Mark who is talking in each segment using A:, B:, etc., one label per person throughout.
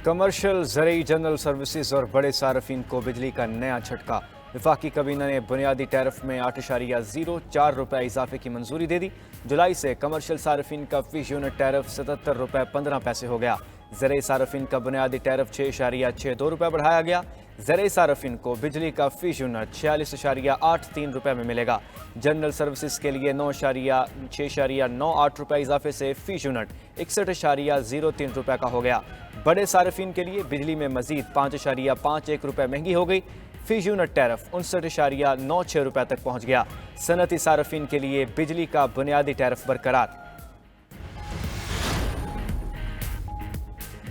A: Commercial ज़रूरी general services और बड़े सार्फिन को बिजली का नया झटका। वफाकी काबीना ने बुनियादी टैरिफ में 8.04 रुपये इजाफे की मंजूरी दे दी। जुलाई से कमर्शियल सार्फिन का फीस यूनिट टैरिफ 77 रुपये 15 पैसे हो गया। ज़रूरी सार्फिन का बुनियादी टैरिफ 6.62 रुपये बढ़ाया गया। ज़रूरी सार्फिन को बिजली का फीस यूनिट 46.83 रुपये में मिलेगा। जनरल सर्विसेज के लिए 6.98 रुपये इजाफे से फीस यूनिट 61.03 रुपये का हो गया। बड़े सार्फिन के लिए बिजली में मजीद 5.51 रुपये महंगी हो गई। फीस यूनिट टैरिफ 59.96 रुपये तक पहुंच गया। सनती सार्फिन के लिए बिजली का बुनियादी टैरिफ बरकरार।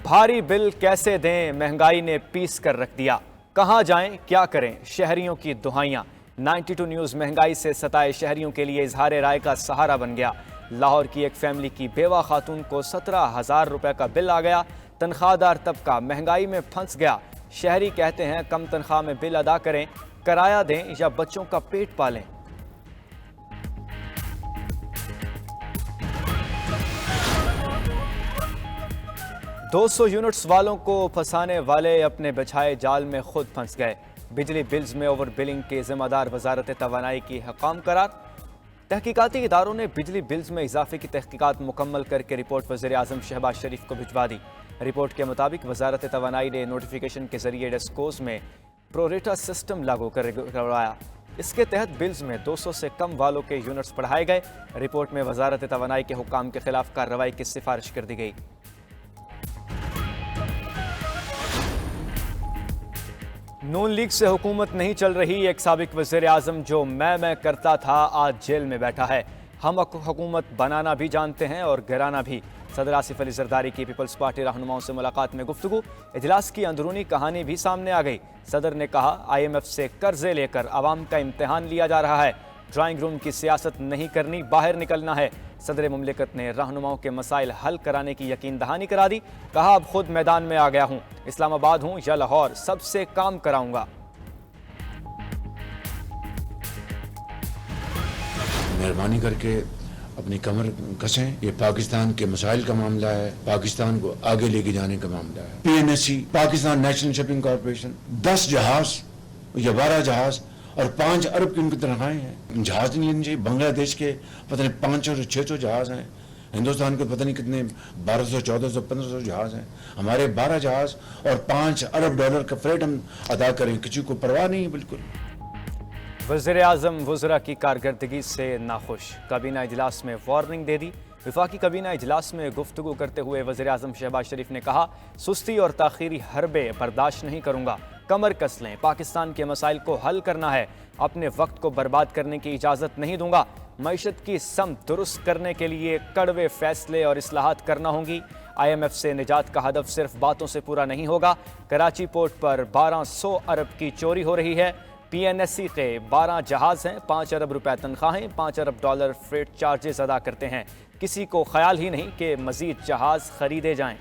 A: भारी बिल कैसे दें, महंगाई ने पीस कर रख दिया। कहां जाएं, क्या करें, शहरियों की दुहाइयां। 92 न्यूज़ महंगाई से सताए शहरियों के लिए इजहार राय का सहारा बन गया। लाहौर की एक फैमिली की बेवा खातून को 17,000 रुपए का बिल आ गया। तनख्वाहदार तबका महंगाई में फंस गया। शहरी कहते हैं कम तनख्वाह में बिल अदा करें, किराया दें या बच्चों का पेट पालें। दो 200 यूनिट्स वालों को फंसाने वाले अपने बिछाए जाल में खुद फंस गए। बिजली बिल्स में ओवर बिलिंग के जिम्मेदार वजारत तवानाई की हकाम करार। तहकीकाती इदारों ने बिजली बिल्स में इजाफे की तहकीकात मुकम्मल करके रिपोर्ट वज़ीर आज़म शहबाज शरीफ को भिजवा दी। रिपोर्ट के मुताबिक वजारत तवानाई ने नोटिफिकेशन के जरिए डेस्कोज में प्रोरेटा सिस्टम लागू करवाया। इसके तहत बिल्स में 200 से कम वालों के यूनिट्स बढ़ाए गए। रिपोर्ट में वजारत तवानाई के हुक्काम के खिलाफ कार्रवाई की सिफारिश कर दी गई। नून लीग से हुकूमत नहीं चल रही। एक साबिक वज़ीर आज़म जो मैं करता था आज जेल में बैठा है। हम हुकूमत बनाना भी जानते हैं और गिराना भी। सदर आसिफ अली जरदारी की पीपल्स पार्टी रहनुमाओं से मुलाकात में गुफ्तगू। इजलास की अंदरूनी कहानी भी सामने आ गई। सदर ने कहा IMF से कर्जे लेकर आवाम का इम्तिहान लिया जा रहा है। ड्राइंग रूम की सियासत नहीं करनी, बाहर निकलना है। सदर मुमलिकत ने रहनुमाओं के मसाइल हल कराने की यकीन दहानी करा दी। कहा अब खुद मैदान में आ गया हूँ, इस्लामाबाद हूँ या लाहौर, सबसे काम कराऊंगा।
B: मेहरबानी करके अपनी कमर कसें। ये पाकिस्तान के मसाइल का मामला है, पाकिस्तान को आगे लेके जाने का मामला है। PNSC Pakistan national shipping corporation 10 जहाज या 12 जहाज और 5 अरब की उनकी तनख्वाहें हैं। जहाज नहीं लेने चाहिए। बांग्लादेश के पता नहीं 500 से 600 जहाज हैं। हिंदुस्तान के पता नहीं कितने 1200, 1400, 1500 जहाज हैं। हमारे 12 जहाज और 5 अरब डॉलर का फ्रेट हम अदा करें, किसी को परवाह नहीं है बिल्कुल।
A: वज़ीर आज़म वज़रा की कारकर्दगी से नाखुश। काबीना इजलास में वार्निंग दे दी। वफाकी काबीना इजलास में गुफ्तगू करते हुए वज़ीर आज़म शहबाज शरीफ ने कहा सुस्ती और ताख़ीरी हरबे बर्दाश्त नहीं करूँगा। कमर कस लें, पाकिस्तान के मसाइल को हल करना है। अपने वक्त को बर्बाद करने की इजाज़त नहीं दूंगा। मईशत की समत दुरुस्त करने के लिए कड़वे फैसले और इस्लाहात करना होंगी। IMF से निजात का हदफ सिर्फ बातों से पूरा नहीं होगा। कराची पोर्ट पर 1200 अरब की चोरी हो रही है। PNSC के 12 जहाज हैं, 5 अरब रुपए तनख्वाहें, 5 अरब डॉलर फ्रेट चार्जेस अदा करते हैं। किसी को ख्याल ही नहीं कि मजीद जहाज खरीदे जाएं।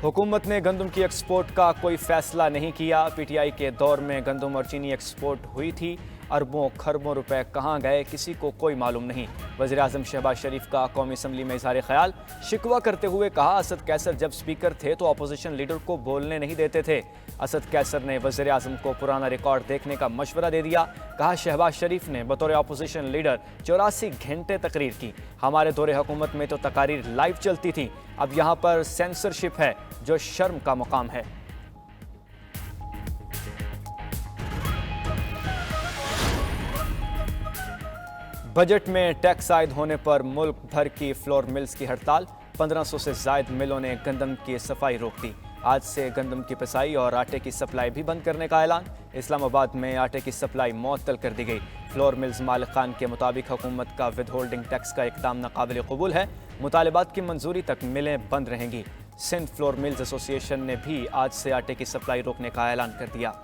A: हुकूमत ने गंदम की एक्सपोर्ट का कोई फैसला नहीं किया। PTI के दौर में गंदम और चीनी एक्सपोर्ट हुई थी। अरबों खरबों रुपए कहाँ गए, किसी को कोई मालूम नहीं। वज़ीर आज़म शहबाज शरीफ का कौमी असम्बली में इज़हार ख्याल। शिकवा करते हुए कहा असद कैसर जब स्पीकर थे तो अपोजिशन लीडर को बोलने नहीं देते थे। असद कैसर ने वज़ीर आज़म को पुराना रिकॉर्ड देखने का मशवरा दे दिया। कहा शहबाज शरीफ ने बतौर अपोजिशन लीडर 84 घंटे तकरीर की। हमारे दौरे हुकूमत में तो तकारीर लाइव चलती थी, अब यहाँ पर सेंसरशिप है जो शर्म का मुकाम है। बजट में टैक्स आयद होने पर मुल्क भर की फ्लोर मिल्स की हड़ताल। 1500 से ज़ायद मिलों ने गंदम की सफाई रोक दी। आज से गंदम की पिसाई और आटे की सप्लाई भी बंद करने का ऐलान। इस्लामाबाद में आटे की सप्लाई मुअत्तल कर दी गई। फ्लोर मिल्स मालिकान के मुताबिक हुकूमत का विद होल्डिंग टैक्स का इक़दाम नाकाबिल कबूल है। मुतालिबात की मंजूरी तक मिलें बंद रहेंगी। सिंध फ्लोर मिल्स एसोसिएशन ने भी आज से आटे की सप्लाई रोकने का ऐलान कर दिया।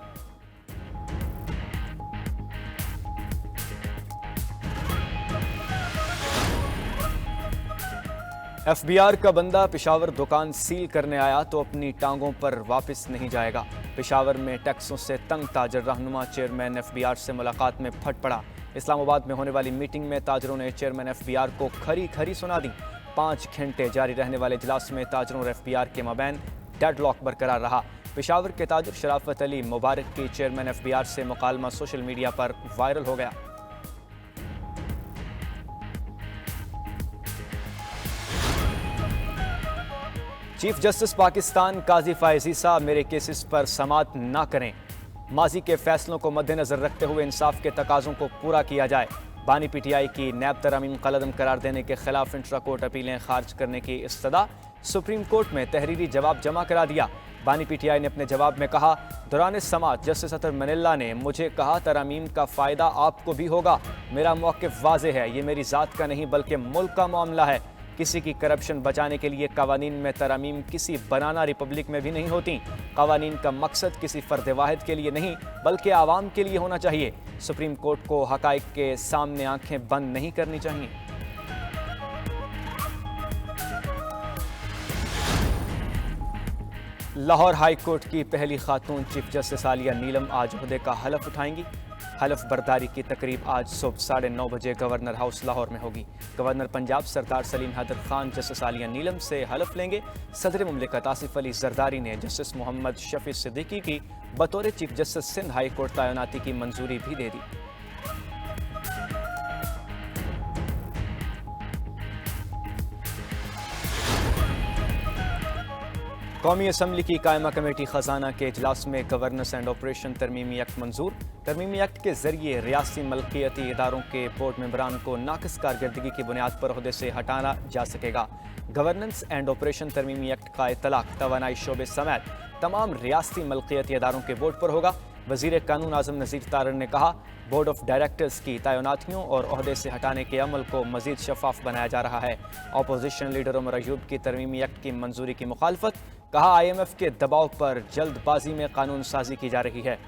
A: FBR का बंदा पेशावर दुकान सील करने आया तो अपनी टांगों पर वापस नहीं जाएगा। पेशावर में टैक्सों से तंग ताजर रहनुमा चेयरमैन FBR से मुलाकात में फट पड़ा। इस्लामाबाद में होने वाली मीटिंग में ताजरों ने चेयरमैन FBR को खरी खरी सुना दी। 5 घंटे जारी रहने वाले इजलास में ताजरों और FBR के मबैन डेड लॉक बरकरार रहा। पेशावर के ताजर शराफत अली मुबारक की चेयरमैन FBR से मुकालमा सोशल मीडिया पर वायरल हो गया। चीफ जस्टिस पाकिस्तान काजी फायज ईसा मेरे केसेस पर समाअत ना करें। माजी के फैसलों को मद्देनजर रखते हुए इंसाफ के तकाजों को पूरा किया जाए। बानी PTI की नैब तरमीम कलअदम करार देने के खिलाफ इंट्रा कोर्ट अपीलें खारिज करने की इस्तदा। सुप्रीम कोर्ट में तहरीरी जवाब जमा करा दिया। बानी PTI ने अपने जवाब में कहा, दौरान समाअत जस्टिस अतर मनिल्ला ने मुझे कहा तरमीम का फ़ायदा आपको भी होगा। मेरा मौक़िफ़ वाज़ेह है, ये मेरी ज़ात का नहीं बल्कि मुल्क का मामला है। किसी की करप्शन बचाने के लिए कवानीन में तरमीम किसी बनाना रिपब्लिक में भी नहीं होती। कवानीन का मकसद किसी फ़र्द वाहिद के लिए नहीं बल्कि आवाम के लिए होना चाहिए। सुप्रीम कोर्ट को हक़ाइक़ के सामने आंखें बंद नहीं करनी चाहिए। लाहौर हाई कोर्ट की पहली खातून चीफ जस्टिस आलिया नीलम आज ओहदे का हलफ उठाएंगी। हलफ बर्दारी की तकरीब आज सुबह 9:30 बजे गवर्नर हाउस लाहौर में होगी। गवर्नर पंजाब सरदार सलीम हैदर खान जस्टिस आलिया नीलम से हलफ लेंगे। सदर मुमलिकत आसिफ अली जरदारी ने जस्टिस मोहम्मद शफी सिद्दीकी की बतौर chief justice Sindh high court तैनाती की मंजूरी भी दे दी। कौमी असम्बली की कायमा कमेटी खजाना के इजलास में गवर्नेंस एंड ऑपरेशन तरमीमी एक्ट मंजूर। तरमीमी एक्ट के जरिए रियासी मलकियती इदारों के बोर्ड मेंबरान को नाकिस कारकर्दगी की बुनियाद पर ओहदे से हटाना जा सकेगा। गवर्नेंस एंड ऑपरेशन तरमीमी एक्ट का इतलाक तवानाई शोबे समेत तमाम रियासी मलकियती इदारों के बोर्ड पर होगा। वज़ीर कानून आज़म नज़ीर तारड़ ने कहा, बोर्ड ऑफ डायरेक्टर्स की तैनातियों और ओहदे से हटाने के अमल को मज़ीद शफाफ बनाया जा रहा है। अपोजिशन लीडर उमर अयूब की तरमीमी एक्ट की मंजूरी की मुखालफत, कहा IMF के दबाव पर जल्दबाजी में कानून साजी की जा रही है।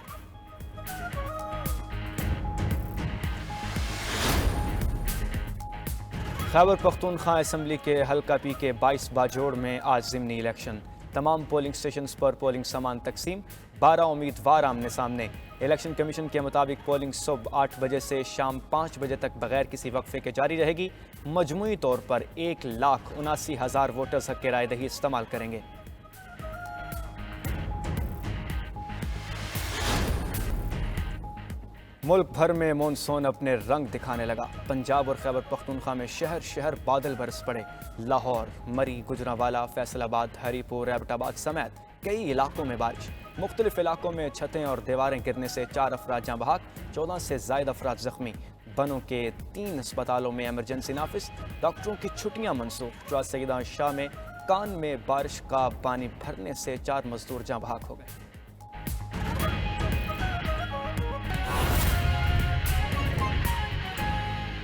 A: खैबर पख्तूनख्वा असम्बली के हल्का पी के 22 बाजोड़ में आज ज़िमनी इलेक्शन। तमाम पोलिंग स्टेशंस पर पोलिंग सामान तकसीम। 12 उम्मीदवार आमने सामने। इलेक्शन कमीशन के मुताबिक पोलिंग सुबह 8 बजे से शाम 5 बजे तक बगैर किसी वक्फे के जारी रहेगी। मजमूई तौर पर 1,79,000 वोटर्स हक़ राय दही इस्तेमाल करेंगे। मुल्क भर में मॉनसून अपने रंग दिखाने लगा। पंजाब और खैबर पख्तूनख्वा में शहर शहर बादल बरस पड़े। लाहौर, मरी, गुजरांवाला, फैसलाबाद, हरीपुर, एबटाबाद समेत कई इलाकों में बारिश। मुख्तलिफ इलाकों में छतें और दीवारें गिरने से 4 अफराद जाँ बहक, 14 से ज़ायद अफराद ज़ख्मी। बनों के 3 अस्पतालों में एमरजेंसी नाफिज। डॉक्टरों की छुट्टियाँ मनसूख। चौसा सईदा शाह में कान में बारिश का पानी भरने से 4 मजदूर जाँ बहक हो गए।